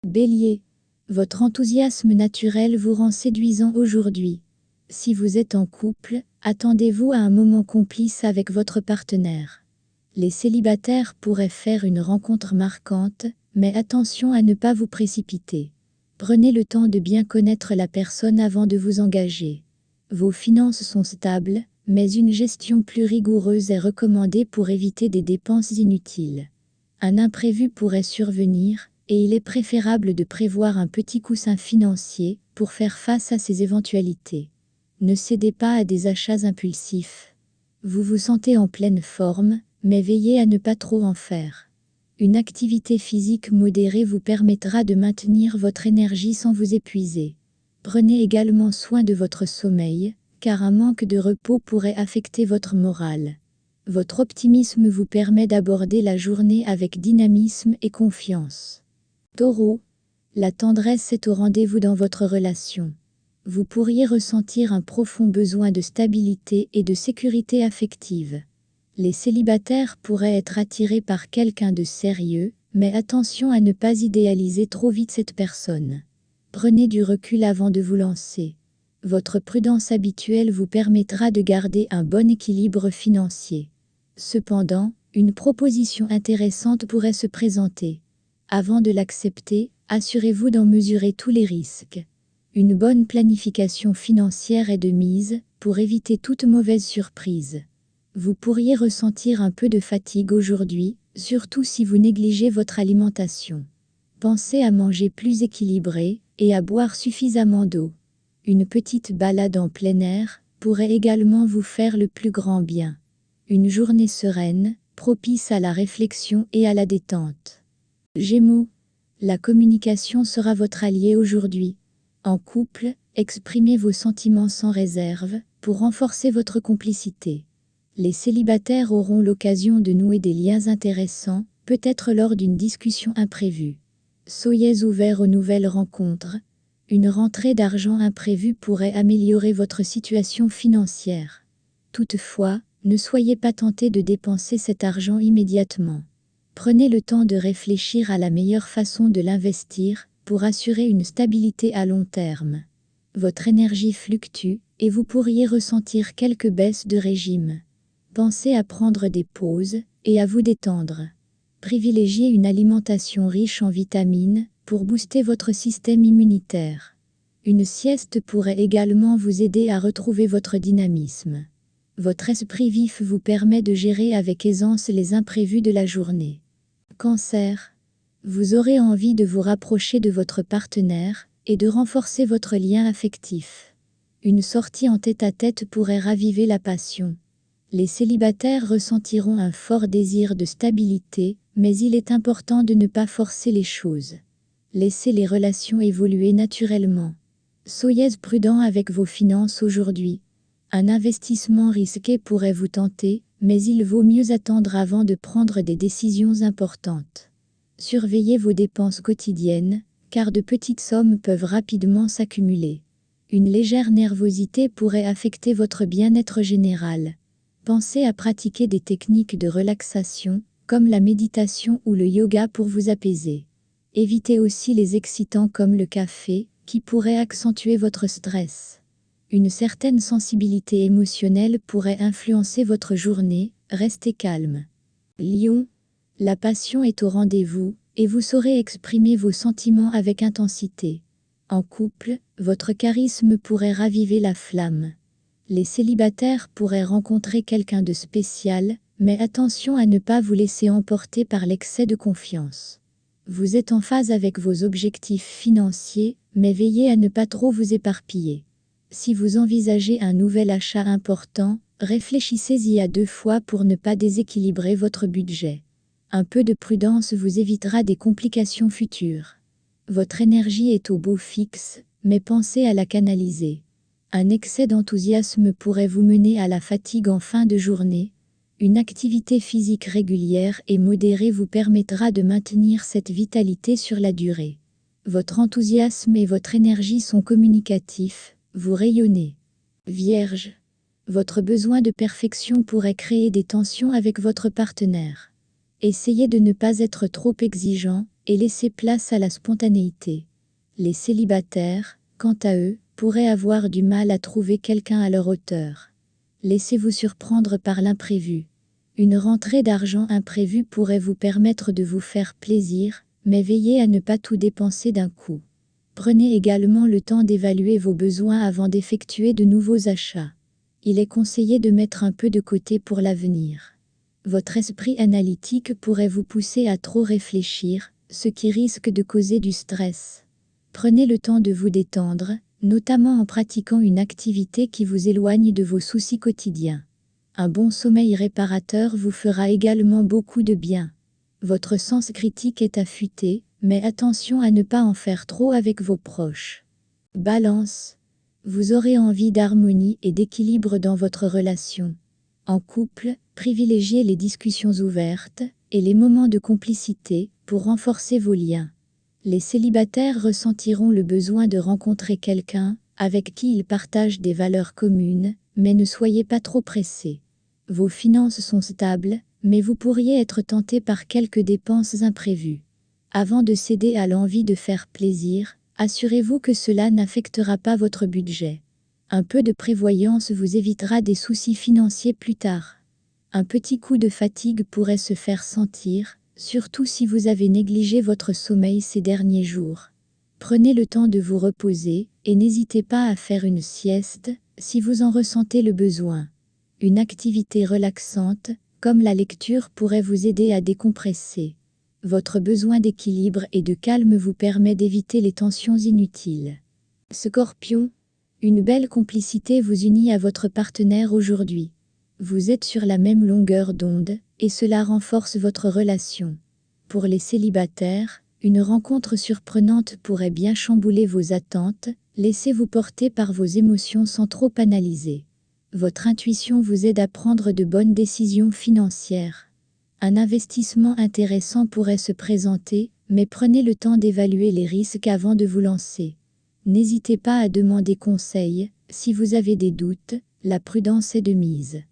Bélier. Votre enthousiasme naturel vous rend séduisant aujourd'hui. Si vous êtes en couple, attendez-vous à un moment complice avec votre partenaire. Les célibataires pourraient faire une rencontre marquante, mais attention à ne pas vous précipiter. Prenez le temps de bien connaître la personne avant de vous engager. Vos finances sont stables, mais une gestion plus rigoureuse est recommandée pour éviter des dépenses inutiles. Un imprévu pourrait survenir, et il est préférable de prévoir un petit coussin financier pour faire face à ces éventualités. Ne cédez pas à des achats impulsifs. Vous vous sentez en pleine forme, mais veillez à ne pas trop en faire. Une activité physique modérée vous permettra de maintenir votre énergie sans vous épuiser. Prenez également soin de votre sommeil, car un manque de repos pourrait affecter votre morale. Votre optimisme vous permet d'aborder la journée avec dynamisme et confiance. Taureau. La tendresse est au rendez-vous dans votre relation. Vous pourriez ressentir un profond besoin de stabilité et de sécurité affective. Les célibataires pourraient être attirés par quelqu'un de sérieux, mais attention à ne pas idéaliser trop vite cette personne. Prenez du recul avant de vous lancer. Votre prudence habituelle vous permettra de garder un bon équilibre financier. Cependant, une proposition intéressante pourrait se présenter. Avant de l'accepter, assurez-vous d'en mesurer tous les risques. Une bonne planification financière est de mise, pour éviter toute mauvaise surprise. Vous pourriez ressentir un peu de fatigue aujourd'hui, surtout si vous négligez votre alimentation. Pensez à manger plus équilibré, et à boire suffisamment d'eau. Une petite balade en plein air pourrait également vous faire le plus grand bien. Une journée sereine, propice à la réflexion et à la détente. Gémeaux. La communication sera votre allié aujourd'hui. En couple, exprimez vos sentiments sans réserve, pour renforcer votre complicité. Les célibataires auront l'occasion de nouer des liens intéressants, peut-être lors d'une discussion imprévue. Soyez ouverts aux nouvelles rencontres. Une rentrée d'argent imprévue pourrait améliorer votre situation financière. Toutefois, ne soyez pas tentés de dépenser cet argent immédiatement. Prenez le temps de réfléchir à la meilleure façon de l'investir, pour assurer une stabilité à long terme. Votre énergie fluctue, et vous pourriez ressentir quelques baisses de régime. Pensez à prendre des pauses, et à vous détendre. Privilégiez une alimentation riche en vitamines, pour booster votre système immunitaire. Une sieste pourrait également vous aider à retrouver votre dynamisme. Votre esprit vif vous permet de gérer avec aisance les imprévus de la journée. Cancer. Vous aurez envie de vous rapprocher de votre partenaire, et de renforcer votre lien affectif. Une sortie en tête-à-tête pourrait raviver la passion. Les célibataires ressentiront un fort désir de stabilité, mais il est important de ne pas forcer les choses. Laissez les relations évoluer naturellement. Soyez prudent avec vos finances aujourd'hui. Un investissement risqué pourrait vous tenter, mais il vaut mieux attendre avant de prendre des décisions importantes. Surveillez vos dépenses quotidiennes, car de petites sommes peuvent rapidement s'accumuler. Une légère nervosité pourrait affecter votre bien-être général. Pensez à pratiquer des techniques de relaxation, comme la méditation ou le yoga pour vous apaiser. Évitez aussi les excitants comme le café, qui pourraient accentuer votre stress. Une certaine sensibilité émotionnelle pourrait influencer votre journée, restez calme. Lion. La passion est au rendez-vous, et vous saurez exprimer vos sentiments avec intensité. En couple, votre charisme pourrait raviver la flamme. Les célibataires pourraient rencontrer quelqu'un de spécial, mais attention à ne pas vous laisser emporter par l'excès de confiance. Vous êtes en phase avec vos objectifs financiers, mais veillez à ne pas trop vous éparpiller. Si vous envisagez un nouvel achat important, réfléchissez-y à 2 fois pour ne pas déséquilibrer votre budget. Un peu de prudence vous évitera des complications futures. Votre énergie est au beau fixe, mais pensez à la canaliser. Un excès d'enthousiasme pourrait vous mener à la fatigue en fin de journée. Une activité physique régulière et modérée vous permettra de maintenir cette vitalité sur la durée. Votre enthousiasme et votre énergie sont communicatifs, vous rayonnez. Vierge. Votre besoin de perfection pourrait créer des tensions avec votre partenaire. Essayez de ne pas être trop exigeant, et laissez place à la spontanéité. Les célibataires, quant à eux, pourraient avoir du mal à trouver quelqu'un à leur hauteur. Laissez-vous surprendre par l'imprévu. Une rentrée d'argent imprévue pourrait vous permettre de vous faire plaisir, mais veillez à ne pas tout dépenser d'un coup. Prenez également le temps d'évaluer vos besoins avant d'effectuer de nouveaux achats. Il est conseillé de mettre un peu de côté pour l'avenir. Votre esprit analytique pourrait vous pousser à trop réfléchir, ce qui risque de causer du stress. Prenez le temps de vous détendre, notamment en pratiquant une activité qui vous éloigne de vos soucis quotidiens. Un bon sommeil réparateur vous fera également beaucoup de bien. Votre sens critique est affûté, mais attention à ne pas en faire trop avec vos proches. Balance. Vous aurez envie d'harmonie et d'équilibre dans votre relation. En couple, privilégiez les discussions ouvertes et les moments de complicité pour renforcer vos liens. Les célibataires ressentiront le besoin de rencontrer quelqu'un avec qui ils partagent des valeurs communes, mais ne soyez pas trop pressés. Vos finances sont stables, mais vous pourriez être tenté par quelques dépenses imprévues. Avant de céder à l'envie de faire plaisir, assurez-vous que cela n'affectera pas votre budget. Un peu de prévoyance vous évitera des soucis financiers plus tard. Un petit coup de fatigue pourrait se faire sentir, surtout si vous avez négligé votre sommeil ces derniers jours. Prenez le temps de vous reposer, et n'hésitez pas à faire une sieste, si vous en ressentez le besoin. Une activité relaxante, comme la lecture, pourrait vous aider à décompresser. Votre besoin d'équilibre et de calme vous permet d'éviter les tensions inutiles. Scorpion, une belle complicité vous unit à votre partenaire aujourd'hui. Vous êtes sur la même longueur d'onde, et cela renforce votre relation. Pour les célibataires, une rencontre surprenante pourrait bien chambouler vos attentes, laissez-vous porter par vos émotions sans trop analyser. Votre intuition vous aide à prendre de bonnes décisions financières. Un investissement intéressant pourrait se présenter, mais prenez le temps d'évaluer les risques avant de vous lancer. N'hésitez pas à demander conseil, si vous avez des doutes, la prudence est de mise.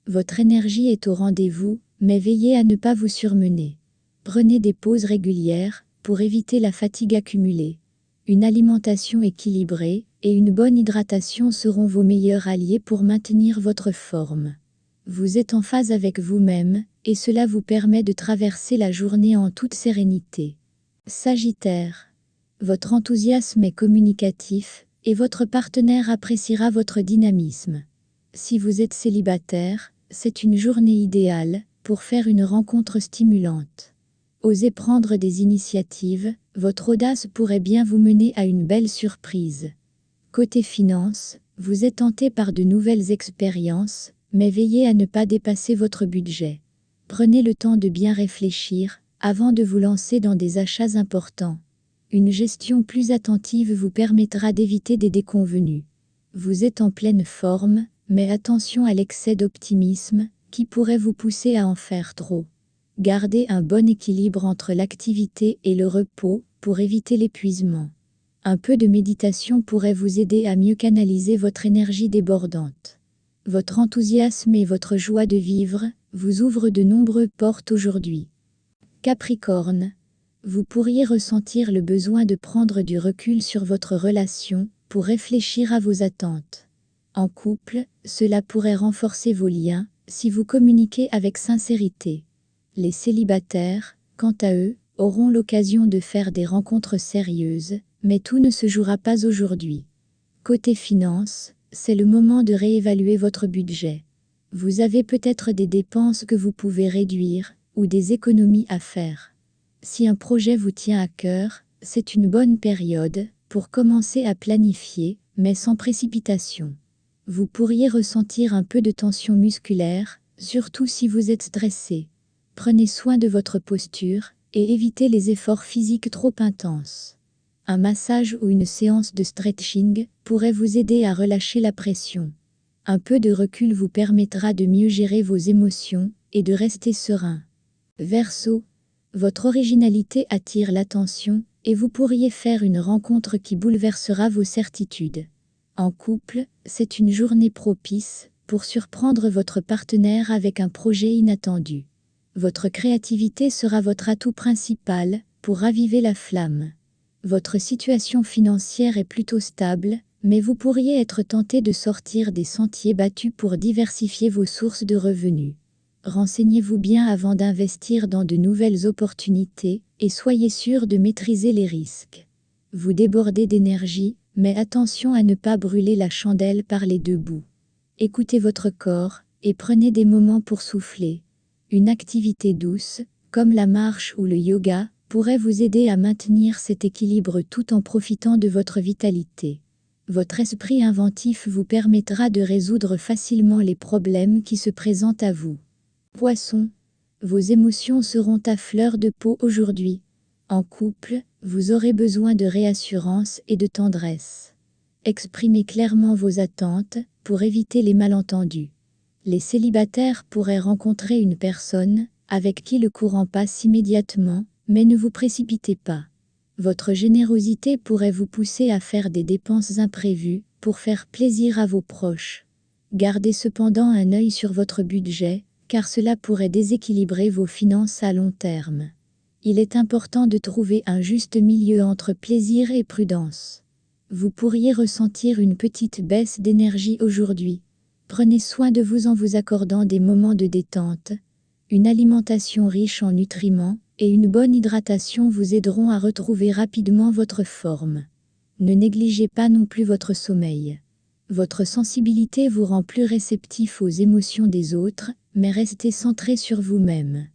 Votre énergie est au rendez-vous, mais veillez à ne pas vous surmener. Prenez des pauses régulières, pour éviter la fatigue accumulée. Une alimentation équilibrée, et une bonne hydratation seront vos meilleurs alliés pour maintenir votre forme. Vous êtes en phase avec vous-même, et cela vous permet de traverser la journée en toute sérénité. Sagittaire. Votre enthousiasme est communicatif, et votre partenaire appréciera votre dynamisme. Si vous êtes célibataire, c'est une journée idéale pour faire une rencontre stimulante. Osez prendre des initiatives, votre audace pourrait bien vous mener à une belle surprise. Côté finances, vous êtes tenté par de nouvelles expériences, mais veillez à ne pas dépasser votre budget. Prenez le temps de bien réfléchir, avant de vous lancer dans des achats importants. Une gestion plus attentive vous permettra d'éviter des déconvenues. Vous êtes en pleine forme, mais attention à l'excès d'optimisme, qui pourrait vous pousser à en faire trop. Gardez un bon équilibre entre l'activité et le repos, pour éviter l'épuisement. Un peu de méditation pourrait vous aider à mieux canaliser votre énergie débordante. Votre enthousiasme et votre joie de vivre vous ouvrent de nombreuses portes aujourd'hui. Capricorne. Vous pourriez ressentir le besoin de prendre du recul sur votre relation, pour réfléchir à vos attentes. En couple, cela pourrait renforcer vos liens, si vous communiquez avec sincérité. Les célibataires, quant à eux, auront l'occasion de faire des rencontres sérieuses, mais tout ne se jouera pas aujourd'hui. Côté finances, c'est le moment de réévaluer votre budget. Vous avez peut-être des dépenses que vous pouvez réduire, ou des économies à faire. Si un projet vous tient à cœur, c'est une bonne période pour commencer à planifier, mais sans précipitation. Vous pourriez ressentir un peu de tension musculaire, surtout si vous êtes stressé. Prenez soin de votre posture et évitez les efforts physiques trop intenses. Un massage ou une séance de stretching pourrait vous aider à relâcher la pression. Un peu de recul vous permettra de mieux gérer vos émotions et de rester serein. Verseau. Votre originalité attire l'attention, et vous pourriez faire une rencontre qui bouleversera vos certitudes. En couple, c'est une journée propice pour surprendre votre partenaire avec un projet inattendu. Votre créativité sera votre atout principal, pour raviver la flamme. Votre situation financière est plutôt stable, mais vous pourriez être tenté de sortir des sentiers battus pour diversifier vos sources de revenus. Renseignez-vous bien avant d'investir dans de nouvelles opportunités et soyez sûr de maîtriser les risques. Vous débordez d'énergie, mais attention à ne pas brûler la chandelle par les deux bouts. Écoutez votre corps et prenez des moments pour souffler. Une activité douce, comme la marche ou le yoga, pourrait vous aider à maintenir cet équilibre tout en profitant de votre vitalité. Votre esprit inventif vous permettra de résoudre facilement les problèmes qui se présentent à vous. Poisson, vos émotions seront à fleur de peau aujourd'hui. En couple, vous aurez besoin de réassurance et de tendresse. Exprimez clairement vos attentes pour éviter les malentendus. Les célibataires pourraient rencontrer une personne avec qui le courant passe immédiatement, mais ne vous précipitez pas. Votre générosité pourrait vous pousser à faire des dépenses imprévues pour faire plaisir à vos proches. Gardez cependant un œil sur votre budget, car cela pourrait déséquilibrer vos finances à long terme. Il est important de trouver un juste milieu entre plaisir et prudence. Vous pourriez ressentir une petite baisse d'énergie aujourd'hui. Prenez soin de vous en vous accordant des moments de détente. Une alimentation riche en nutriments et une bonne hydratation vous aideront à retrouver rapidement votre forme. Ne négligez pas non plus votre sommeil. Votre sensibilité vous rend plus réceptif aux émotions des autres, mais restez centré sur vous-même.